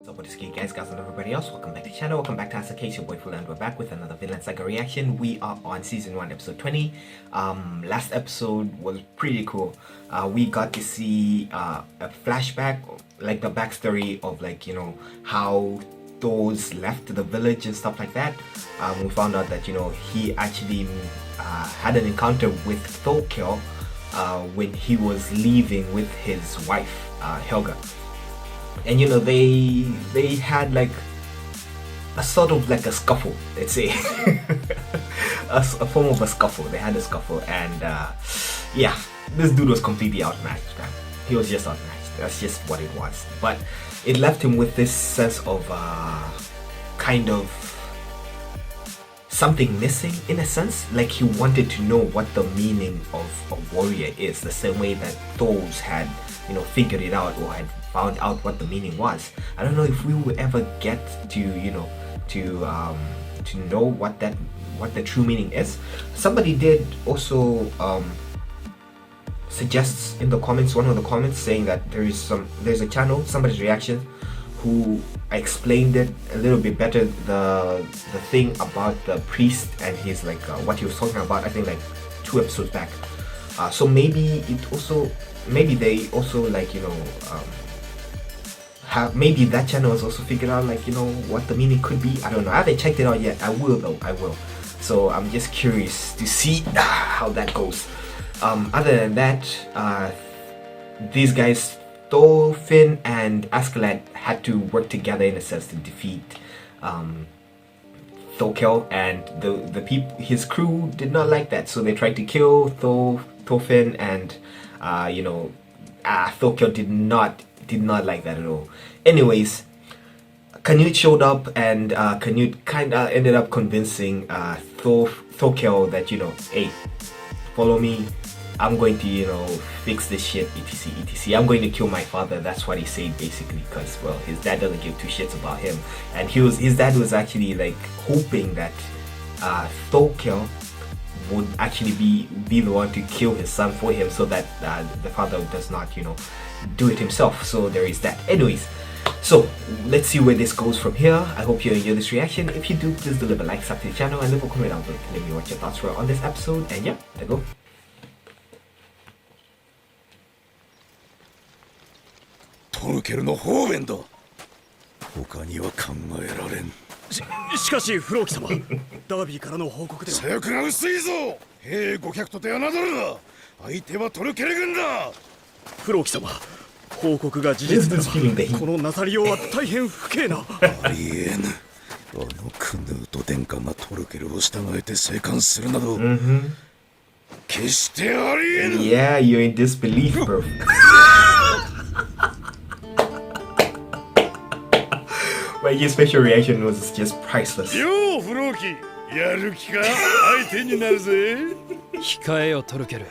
What's up, what is good, guys and everybody else? Welcome back to the channel, welcome back to Asa Case, your boy Full, and we're back with another Vinland Saga reaction. We are on season 1 episode 20. Last episode was pretty cool. We got to see a flashback, like the backstory of, like, you know, how those left the village and stuff like that. We found out that, you know, he actually had an encounter with Thorkel when he was leaving with his wife, Helga. And you know, they had like a sort of like a scuffle, let's say. a form of a scuffle. They had a scuffle, and yeah, this dude was completely outmatched, man. He was just outmatched. That's just what it was. But it left him with this sense of kind of something missing, in a sense. Like he wanted to know what the meaning of a warrior is, the same way that Thors had, you know, figured it out or had found out what the meaning was. I don't know if we will ever get to, you know, to know what the true meaning is. Somebody did also suggest in the comments, one of the comments, saying that there's a channel, somebody's reaction, who explained it a little bit better, the thing about the priest and his, like, what he was talking about, I think like 2 episodes back. So maybe they also, like, you know, maybe that channel has also figured out, like, you know, what the meaning could be. I don't know. I haven't checked it out yet. I will though. I will. So I'm just curious to see how that goes. Other than that, these guys, Thorfinn and Askeladd, had to work together in a sense to defeat Thorkel, and the people, his crew, did not like that. So they tried to kill Thorfinn, and you know, Thorkel did not like that at all. Anyways, Canute showed up, and Canute kind of ended up convincing Thorkel that, you know, hey, follow me, I'm going to, you know, fix this shit, etc, etc. I'm going to kill my father. That's what he said, basically, because, well, his dad doesn't give 2 shits about him, and his dad was actually, like, hoping that Thorkel would actually be the one to kill his son for him, so that the father does not, you know, do it himself. So there is that. Anyways, so let's see where this goes from here. I hope you enjoy this reaction. If you do, please leave a like, sub to the channel, and leave a comment down below. Let me know what your thoughts were on this episode. And yeah, there go. トルケルの方便だ。他には考えられん。しかし、フローキ様、ダービーからの報告では。左翼が薄いぞ。兵500とて侮るな。相手はトルケル軍だ。フローキ様、報告が事実なら、このナザリオは大変不敬な。ありえぬ。あのクヌート殿下がトルケルを従えて生還するなど、決してありえぬ。Yeah, you're in disbelief, bro. But your special reaction was just priceless. Yo, フローキ、やる気か？相手になるぜ。控えよ、トルケル。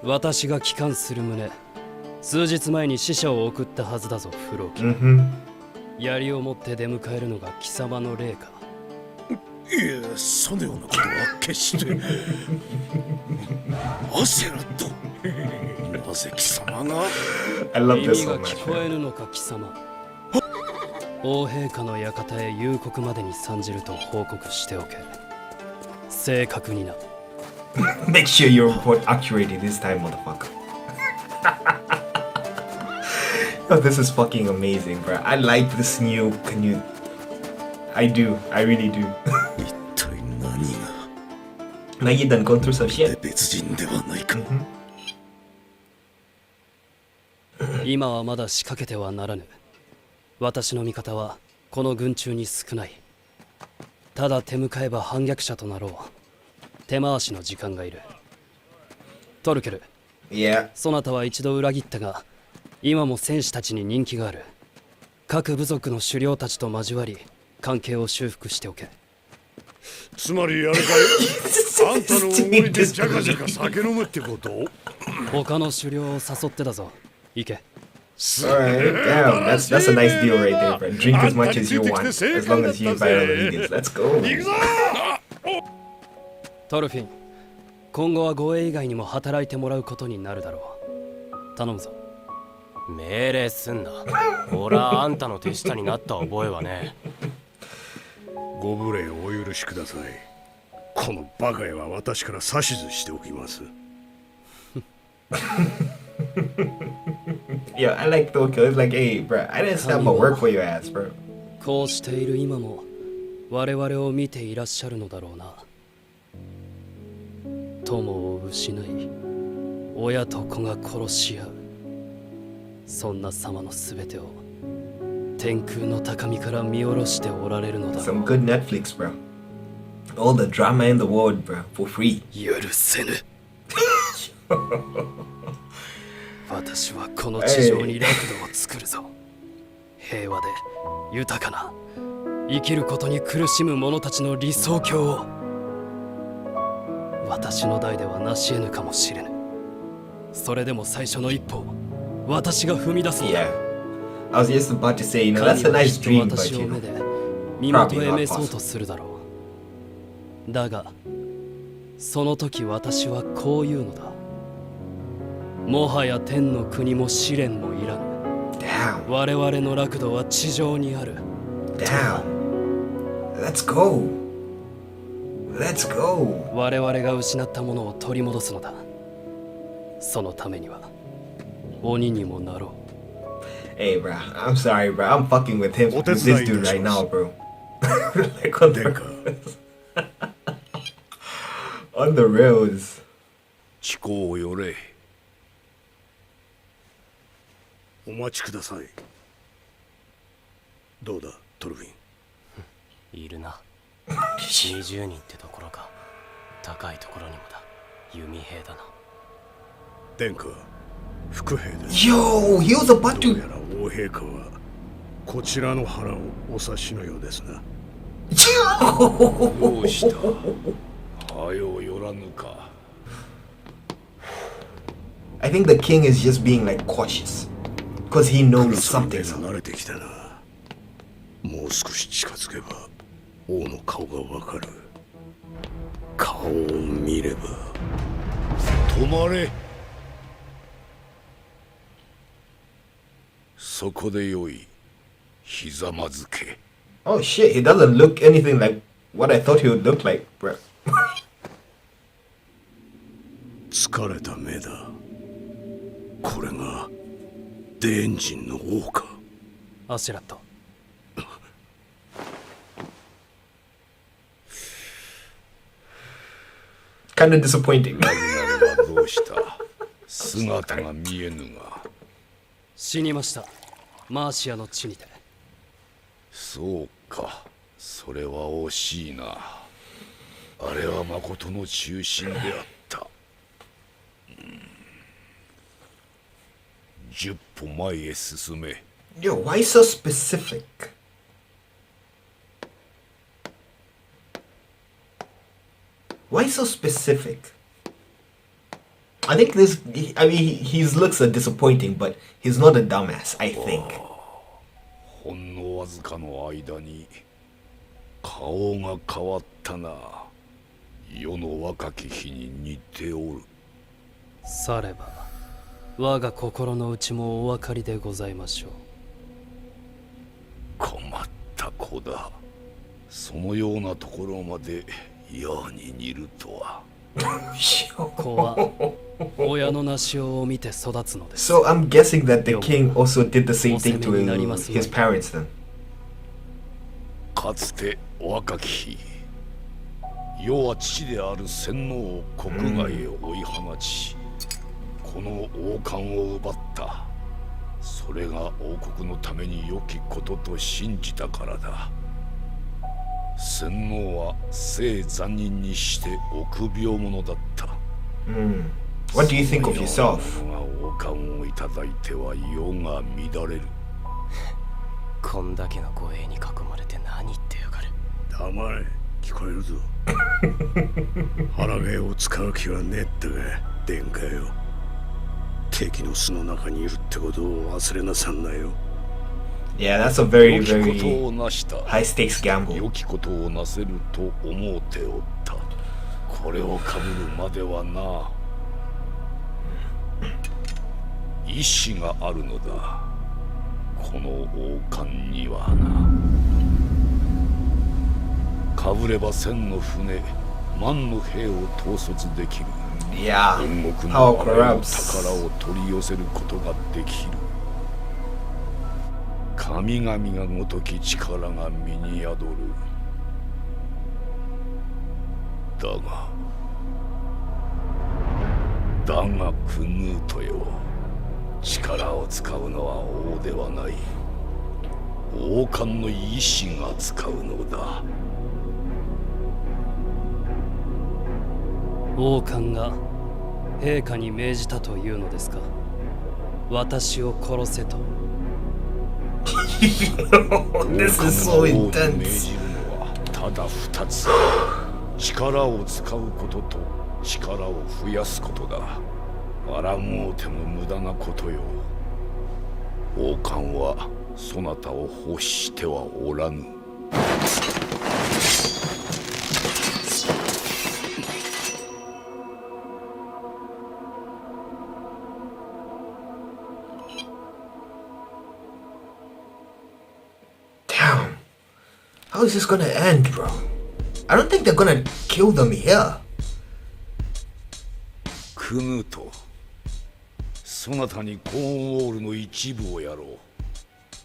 私が帰還する旨、数日前に使者を送ったはずだぞ、フローキ。槍を持って出迎えるのが貴様の霊か。いや、そのようなことは決して。焦らと。なぜ貴様が？ I love this 耳 so が much. 聞こえぬのか、貴様。王陛下の館へ夕刻までに参じると報告しておけ。正確にな。Make sure you report accurately this time, motherfucker. Oh, this is fucking amazing, bro. I like this new Canute. I do. I really do. Now you done gone through some shit. 今はまだ仕掛けてはならぬ。私の味方はこの軍中に少ない。ただ手向かえば反逆者となろう。手回しの時間がいる。トルケル。Yeah. そなたは一度裏切ったが、今も戦士たちに人気がある。各部族の首領たちと交わり、関係を修復しておけ。つまりやるかい？あんたのおごりでジャカジャカ酒飲むってこと？他の首領を誘ってだぞ。行け。Alright, damn, that's a nice deal right there, bro. Drink as much as you want, as long as you buy all the ingredients. Let's go. トルフィン、今後は護衛以外にも働いてもらうことになるだろう。頼むぞ。命令すんな。俺はあんたの手下になった覚えはね。ご無礼をお許しください。このバカ屋は私から指図しておきます。Yo, I like Tokyo. It's like, hey, bro, I didn't stop my work for your ass, bro. こうしている今も我々を見ていらっしゃるのだろうな。友を失い、親と子が殺し合う。そんな様のすべてを天空の高みから見下ろしておられるのだろう。Some good Netflix, bro. All the drama in the world, bro, for free. 許せぬ。私はこの地上に楽土を作るぞ。平和で豊かな生きることに苦しむ者たちの理想郷を。私の代では成し得ぬかもしれぬ。それでも最初の一歩を私が踏み出すのだ。Yeah. I was just about to say, you know, that's a nice dream, but 私を you 目 know, で身元 probably へ not 召そう possible. とするだろう。だがその時私はこう言うのだ。もはや天の国も試練もいらぬ。 Damn. 我々の楽土は地上にある。 Damn. Let's go. Let's go. 我々が失ったものを取り戻すのだ。そのためには鬼にもなろう。 Hey, bro, I'm sorry, bro. I'm fucking with him, with this dude right now, bro. Like on the on the rails. 地高をよれ。お待ちください。どうだ、トルフィン。いるな。20人ってところか。高いところにもだ。弓兵だな。殿下、副兵です。Yo, he was about どう to. やら王陛下はこちらの腹をお察しのようですな。どうした。はよよらぬか。I think the king is just being like cautious, because he knows something's 慣れてきたな。もう少し近づけば王の顔がわかる。顔を見れば。止まれ。そこでよい。ひざまずけ。 Oh shit, he doesn't look anything like what I thought he would look like, bro. 疲れた目だ。これがデエンジンの王か。アシュラット。Kind of disappointing. ラグナルはどうした。姿が見えぬが。死にました。マーシアの地にて。そうか。それは惜しいな。あれは誠の中心であった。10歩前へ進め。Yo, why so specific? Why so specific? I think this. I mean, his looks are disappointing, but he's not a dumbass. I think. ほんのわずかの間に顔が変わったな。世の若き日に似ておる。されば我が心の内もお分かりでございましょう。困った子だ。そのようなところまで嫌に似るとは。子は親のなしを見て育つのです。 So I'm guessing that the king also did the same thing to his parents then. かつて若き日、世は父である洗脳を国外へ追い放ち、この王冠を奪った。それが王国のために良きことと信じたからだ。洗脳は生残忍にして臆病者だった。What do you think of yourself? 王冠をいただいては世が乱れる。こんだけの護衛に囲まれて何言ってやがる。黙れ、聞こえるぞ。腹毛を使う気はねえってが、殿下よ。敵の巣の中にいるってことを忘れなさんなよ。Yeah, that's a very, 良き very ことをなした。 high stakes gamble. 良きことをなせると思うておった。これをかぶるまではな。意志があるのだ。この王冠にはな。かぶれば千の船、万の兵を統率できる。Yeah, 本国 how のあらゆる corrupts. 宝を取り寄せることができる。神々がごとき力が身に宿る。だがクヌートよ、力を使うのは王ではない。王冠の意志が使うのだ。王冠が陛下に命じたというのですか。私を殺せと。This is so 王に命 intense. じるのはただ二つ。力を使うことと力を増やすことだ。あらもうても無駄なことよ。王冠はそなたを欲してはおらぬ。Damn. How is this gonna end, bro? I don't think they're gonna kill them here. クヌート、そなたにコーンウォールの一部をやろう。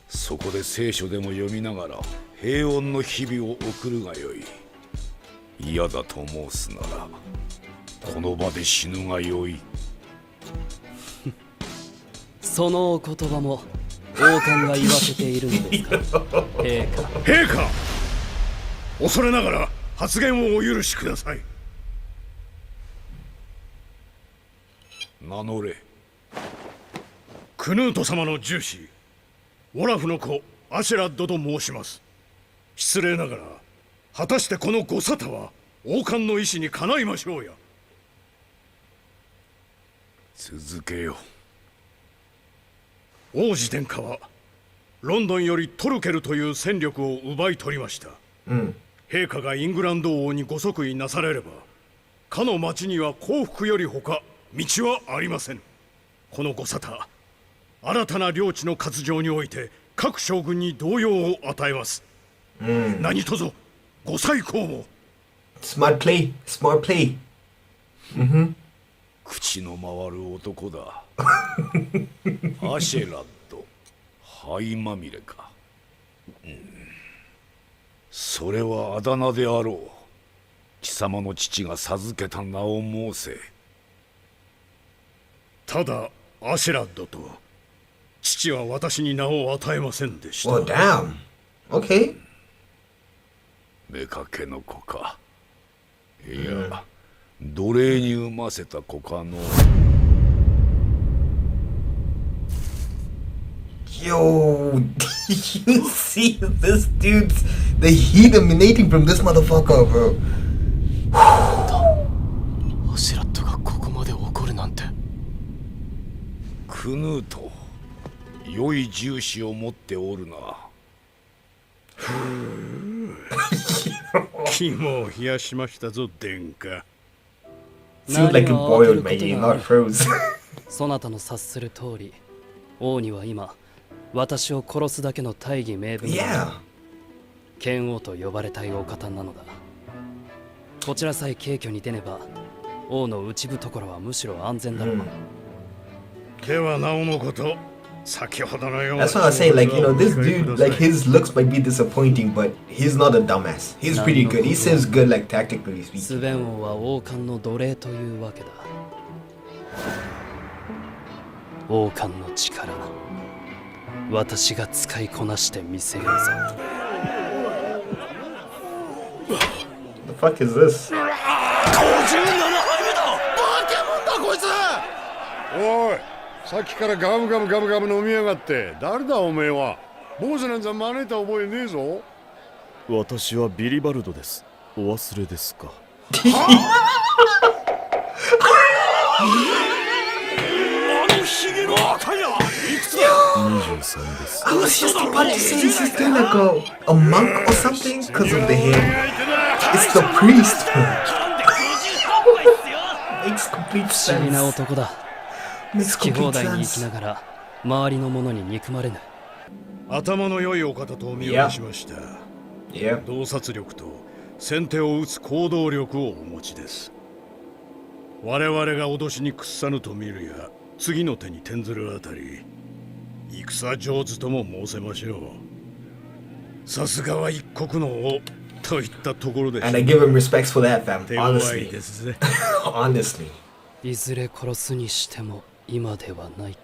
そこで聖書でも読みながら平穏の日々を送るがよい。嫌だと申すならこの場で死ぬがよい。そのお言葉も王冠が言わせているのですか。陛下。陛下、恐れながら発言をお許しください。名乗れ。クヌート様の重視、オラフの子アシェラッドと申します。失礼ながら果たしてこのご沙汰は王冠の意志にかないましょうや。続けよ。王子殿下はロンドンよりトルケルという戦力を奪い取りました。陛下がイングランド王にご即位なされれば、かの町には降伏よりほか道はありません。このご沙汰、新たな領地の割譲において各将軍に動揺を与えます。何とぞご再考を。Smart play. Smart play. 口の回る男だ。アシェラッド、灰まみれか。それはあだ名であろう。貴様の父が授けた名を申せ。ただアシェラッドと、父は私に名を与えませんでした。Well, damn. Okay. 妾の子か。いや、奴隷に産ませた子かの。Yo, you see this dude's the heat emanating from this motherfucker, bro. アシュラットがここまで怒るなんて。クヌート、良い重視を持っておるな。肝を冷やしましたぞ殿下。 Seems like it boiled, man. It not froze. そなたの察する通り、王には今私を殺すだけの大義名分が、 Yeah. 剣王と呼ばれたいお方なのだ。こちらさえ軽挙に出ねば王の内懐はむしろ安全だろう。ではなおのこと、先ほどのような。 That's what I was saying. Like, you know, this dude, like, his looks might be disappointing, but he's not a dumbass. He's pretty good. He seems good, like, tactically ス speaking. ベン王は王冠の奴隷というわけだ。王冠の力、私が使いこなしてみせようぞ。The fuck is this? 57杯目だ。バケモンだこいつ。おい、さっきからガムガムガムガム飲みやがって。誰だおめえは。坊主なんざ招いた覚えねえぞ。私はビリバルドです。お忘れですか。あのヒゲの赤や。いくつだ。23です。 I was just about to say, is this dude like a monk or something? Because of the hair. It's the priest. Makes complete 不思議な sense. 男だ。Makes 好き放 complete 題に生き sense. ながら周りの者に憎まれぬ。頭の良いお方とお見受けしました。 Yeah. 洞察力と先手を打つ行動力をお持ちです。我々が脅しに屈さぬと見るや次の手に転ずるあたり戦上手とも申せましょう。さすがは一国の王といったところでしょう。 And I give him respects for that, fam. 手強い Honestly. ですぜ。Honestly. いずれ殺すにしても今ではない。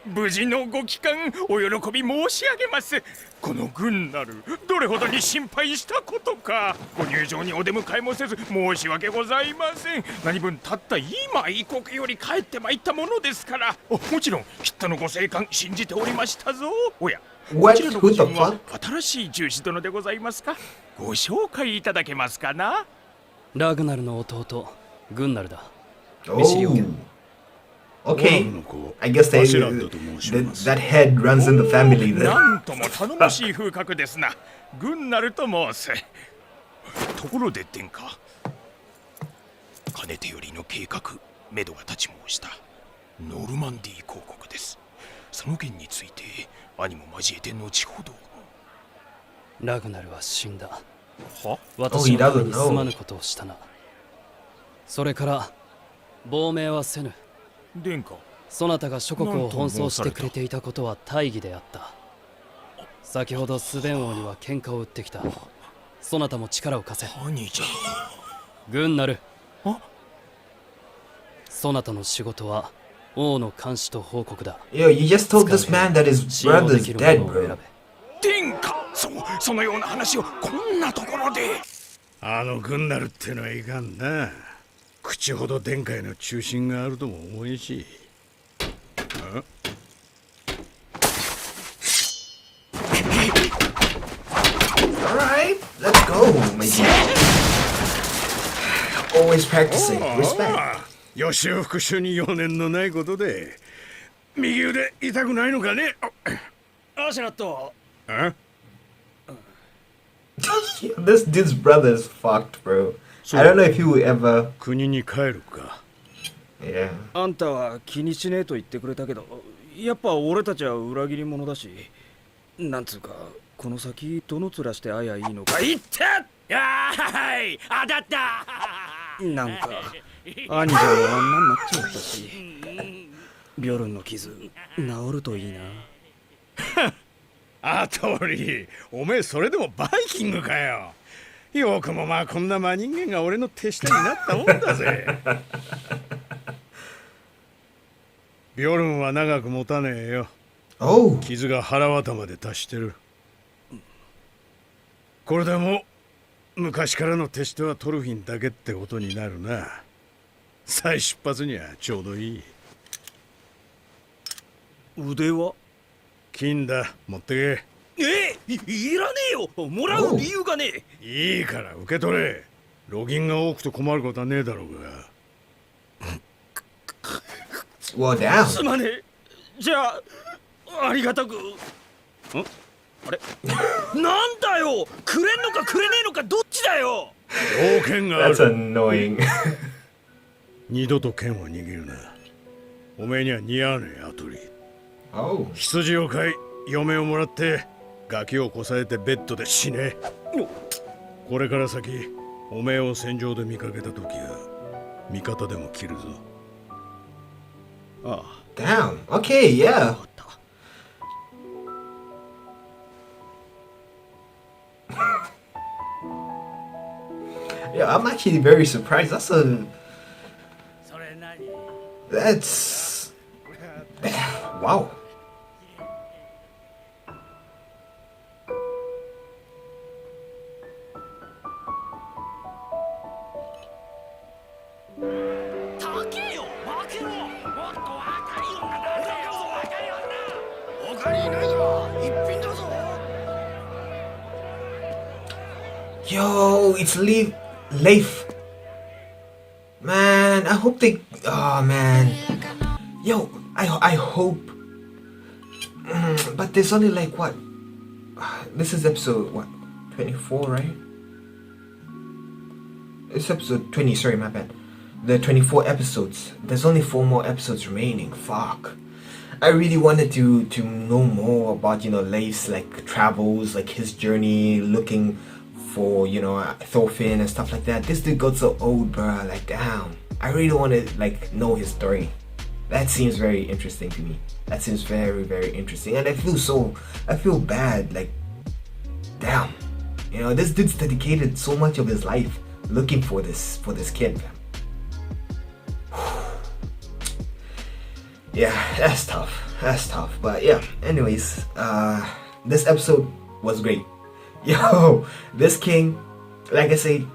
無事のご帰還お喜び申し上げます。この軍なるどれほどに心配したことか。ご入場にお出迎えもせず申し訳ございません。何分たった今異国より帰ってまいったものですから。もちろんきっとのご生還信じておりましたぞ。おや、こ What? ちらの Who ご the 人は fuck? 新しい重視殿でございますか。ご紹介いただけますかな。ラグナルの弟グンナルだ。 Oh. Okay. の子 I guess バシランだと申します that head runs in the family な then. んとも頼もしい風格ですな。軍なると申す。ところで殿下、かねてよりの計画目処が立ち申した。ノルマンディー公国です。その件について兄も交えて後ほど。ラグナルは死んだ。は私のためにすまぬことをしたな。それから亡命はせぬ。殿下、そなたが諸国を奔走してくれていたことは大義であった。先ほどスベン王には喧嘩を売ってきた。そなたも力を貸せ。兄じゃ。グンナル。あ、そなたの仕事は王の監視と報告だ。 Yo, you just told this man that his 信用で brother's きる dead, ものを選 bro. べ。殿下、そのような話をこんなところで。あの軍なるってのはいかんな。口ほど殿下への忠心があるとも思えし。Alright, let's go, my G. Always practicing. Respect. 予習復習に余念のないことで右腕痛くないのかね。アシュラット。あ This dude's brother is fucked, bro. I don't know if he will ever. 国に帰るか。 Yeah. あんたは気にしねえと言ってくれたけど、やっぱ俺たちは裏切り者だし、なんつうかこの先どの面して会えばいいのか。いってはい、当たった。なんか兄者もあんなになっちまったし、ビョルンの傷治るといいな。あとり、おめえそれでもバイキングかよ。よくもまあこんな真人間が俺の手下になったもんだぜ。ビョルンは長く持たねえよ。 Oh. 傷が腹渡まで達してる。これでも昔からの手下はトルフィンだけってことになるな。再出発にはちょうどいい。腕は金だ、持っていらねえよ。もらう理由がねえ。け。いいから受け取れ。ロギンが多くと困ることはねえだろうが。Well, damn. すまねえ。じゃあありがたく。あれなんだよ。くれんのかくれねえのかどっちだよ。条件があ That's る。 annoying. 二度と剣を握るな。おめえには似合わねえ、アトリ。 Oh. 羊を飼い、嫁をもらってガキをこさえてベッドで死ね。これから先おめえを戦場で見かけた時は味方でも切るぞ。ああ。 Damn. Okay, yeah. Yeah, I'm actually very surprised. That's wow. Yo, it's Leif. Man, I hope they. Oh man. Yo, I hope. But there's only like what? This is episode what? 24, right? It's episode 20. Sorry, my bad. the 24 episodes. There's only 4 more episodes remaining. Fuck. I really wanted to know more about, you know, Leif's like travels, like his journey looking for, you know, Thorfinn and stuff like that. This dude got so old, bruh. Like, damn. I really want to like know his story. That seems very interesting to me. That seems very, very interesting. And I feel bad. Like, damn. You know, this dude's dedicated so much of his life looking for this kid, fam. Yeah, that's tough. That's tough. But yeah, anyways, this episode was great. Yo, this king, like I said,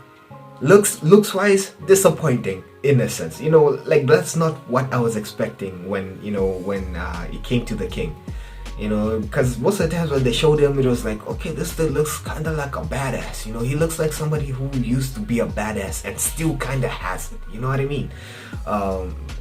looks wise disappointing in a sense. You know, like that's not what I was expecting when it came to the king. You know, because most of the times when they showed him, it was like, okay, this dude looks kind of like a badass. You know, he looks like somebody who used to be a badass and still kind of has it. You know what I mean?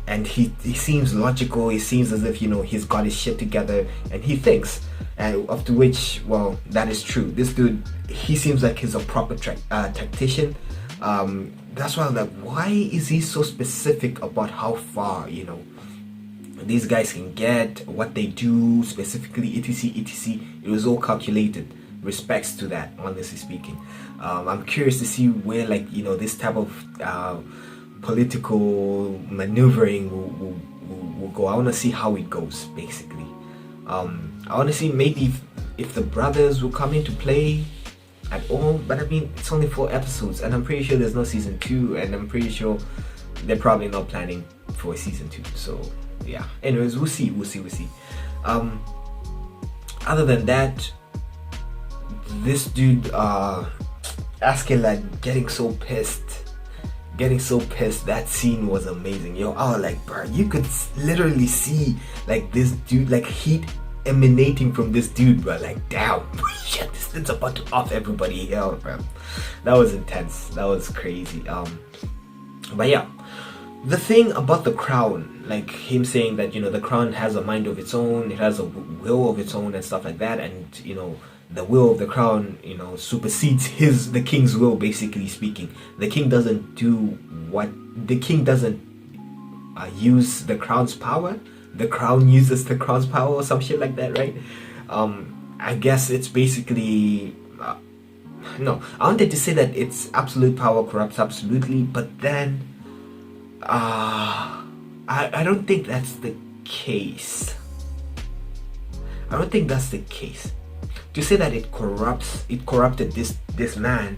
And he seems logical. He seems as if, you know, he's got his shit together and he thinks. And up to which, well, that is true. This dude, he seems like he's a proper tactician. That's why I'm like, why is he so specific about how far, you know, these guys can get, what they do specifically, etc. It was all calculated. Respects to that, honestly speaking. I'm curious to see where, like, you know, this type of political maneuvering will go. I want to see how it goes, basically. I want to see maybe if the brothers will come into play at all, but I mean, it's only 4 episodes and I'm pretty sure there's no season 2, and I'm pretty sure they're probably not planning for a season 2, so yeah. Anyways, we'll see. Other than that, this dude Askeladd getting so pissed, that scene was amazing. Yo, I was like, bro, you could literally see like this dude, like heat emanating from this dude, bro. Like, damn, shit, this dude's about to off everybody. Hell, bro, that was intense. That was crazy. But yeah, the thing about the crown, like him saying that, you know, the crown has a mind of its own, it has a will of its own and stuff like that, and you know, the will of the crown, you know, supersedes the king's will, basically speaking. The king doesn't use the crown's power. The crown uses the crown's power or some shit like that, right? I guess it's basically no, I wanted to say that it's absolute power corrupts absolutely, but then I don't think that's the case. I don't think that's the case. To say that it corrupted this man,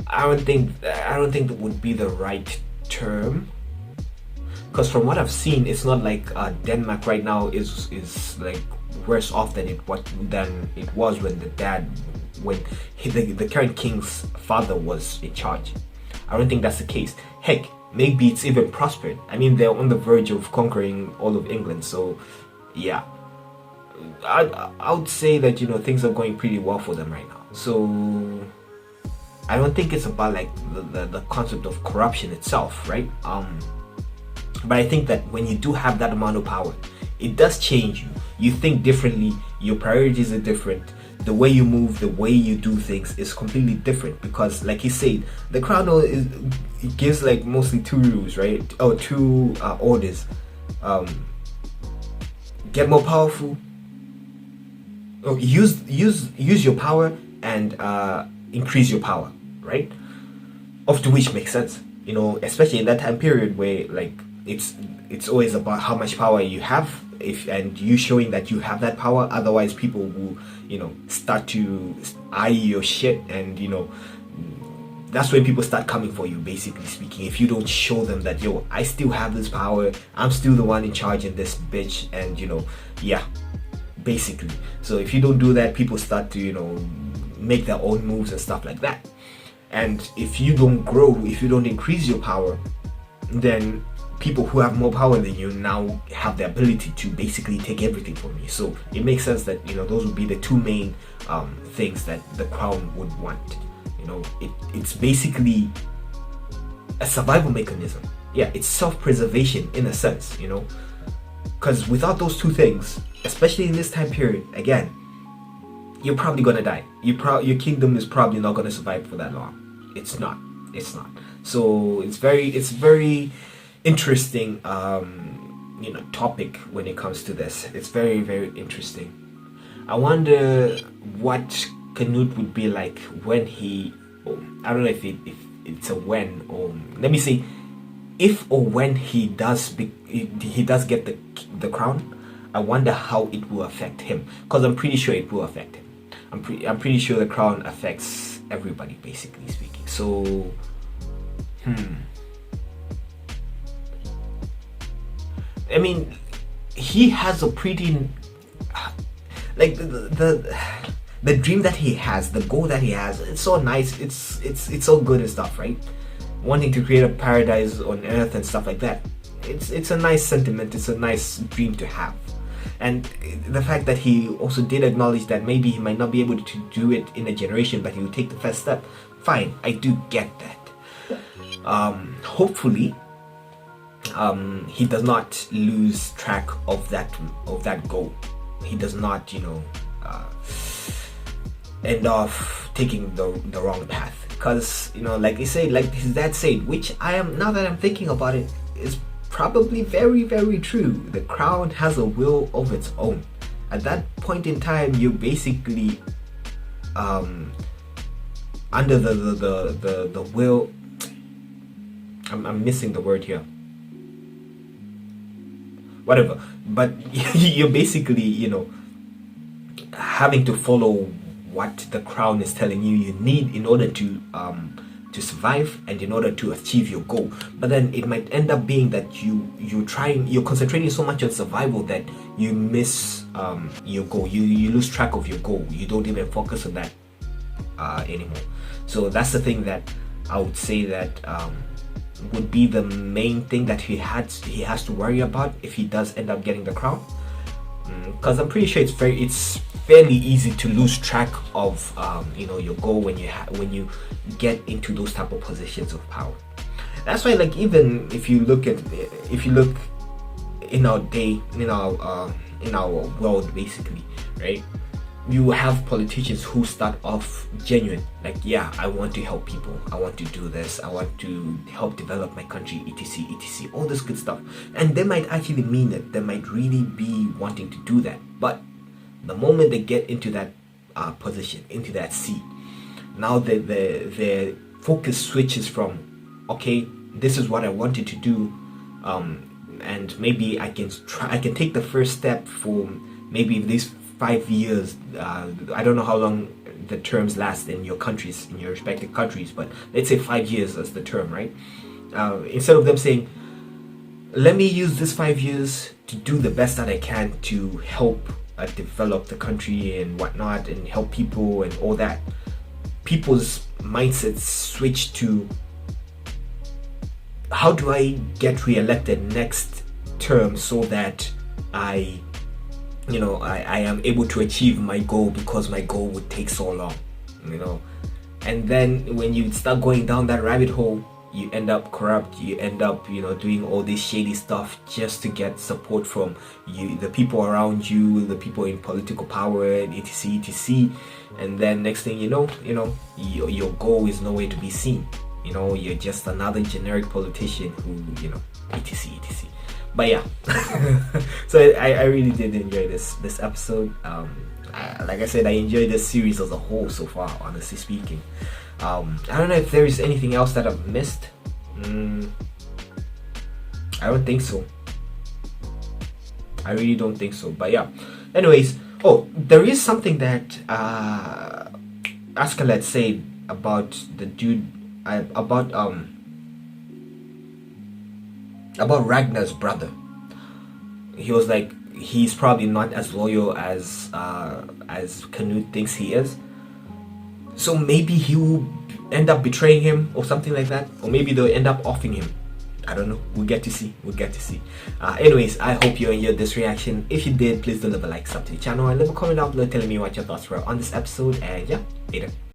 I don't think that would be the right term. Because from what I've seen, it's not like Denmark right now is like worse off than it was when the current king's father was in charge. I don't think that's the case. Heck, maybe it's even prospered. I mean, they're on the verge of conquering all of England, so yeah. I would say that, you know, things are going pretty well for them right now. So I don't think it's about like the concept of corruption itself, right? But I think that when you do have that amount of power, it does change you. You think differently, your priorities are different, the way you move, the way you do things is completely different. Because like he said, the crown it gives like mostly 2 rules, right? Or 2 orders. Get more powerful. Oh, use your power and increase your power, right? Of to which makes sense, you know, especially in that time period where like it's always about how much power you have, and you showing that you have that power. Otherwise, people will, you know, start to eye your shit, and you know, that's when people start coming for you, basically speaking. If you don't show them that, yo, I still have this power, I'm still the one in charge in this bitch, and you know, yeah, basically. So if you don't do that, people start to, you know, make their own moves and stuff like that. And if you don't grow, if you don't increase your power, then people who have more power than you now have the ability to basically take everything from you. So it makes sense that, you know, those would be the 2 main things that the crown would want. You know, it's basically a survival mechanism. Yeah, it's self-preservation in a sense, you know, because without those 2 things, especially in this time period, again, you're probably gonna die. Your kingdom is probably not gonna survive for that long. It's not. So it's very interesting topic when it comes to this. It's very, very interesting. I wonder what Canute would be like when he, I don't know if it's a when, or let me say, if or when he does get the crown. I wonder how it will affect him, because I'm pretty sure it will affect him. I'm pretty sure the crown affects everybody, basically speaking. So I mean, he has a pretty like the dream that he has, the goal that he has. It's so nice. It's so good and stuff, right? Wanting to create a paradise on earth and stuff like that. It's a nice sentiment. It's a nice dream to have. And the fact that he also did acknowledge that maybe he might not be able to do it in a generation, but he will take the first step. Fine, I do get that. Hopefully, he does not lose track of that goal. He does not, end off taking the wrong path. Because, like they say, like his dad said, which now that I'm thinking about it, is probably very, very true. The crown has a will of its own. At that point in time, you're basically under the will. I'm missing the word here. Whatever. But you're basically, having to follow what the crown is telling you need in order to survive and in order to achieve your goal. But then it might end up being that you're concentrating so much on survival that you miss your goal. You lose track of your goal. You don't even focus on that anymore. So that's the thing that I would say that would be the main thing that he has to worry about if he does end up getting the crown. Because I'm pretty sure it's fairly easy to lose track of your goal when you get into those type of positions of power. That's why, like, even if you look in our day, in our world, basically, right? You have politicians who start off genuine, like, yeah, I want to help people, I want to do this, I want to help develop my country, etc, all this good stuff, and they might actually mean it. They might really be wanting to do that, but the moment they get into that position, into that seat, now the focus switches from, okay, this is what I wanted to do, and maybe I can take the first step for maybe these 5 years. I don't know how long the terms last in your countries, in your respective countries, but let's say 5 years as the term, right? Instead of them saying, let me use this 5 years to do the best that I can to help develop the country and whatnot and help people and all that, people's mindsets switch to, how do I get re-elected next term so that I am able to achieve my goal, because my goal would take so long, and then when you start going down that rabbit hole, you end up corrupt, you end up doing all this shady stuff just to get support from the people around you, the people in political power, etc, and then next thing you know, your goal is nowhere to be seen. You're just another generic politician who etc. But yeah, so I really did enjoy this episode. Like I said, I enjoyed this series as a whole so far, honestly speaking. I don't know if there is anything else that I've missed. I don't think so. I really don't think so. But yeah, anyways, there is something that Askeladd said about the dude, about Ragnar's brother. He was like, he's probably not as loyal as Canute thinks he is. So maybe he will end up betraying him or something like that, or maybe they'll end up offing him. I don't know. We'll get to see. Anyways, I hope you enjoyed this reaction. If you did, please do leave a like, sub to the channel, and leave a comment down below telling me what your thoughts were on this episode. And yeah, later.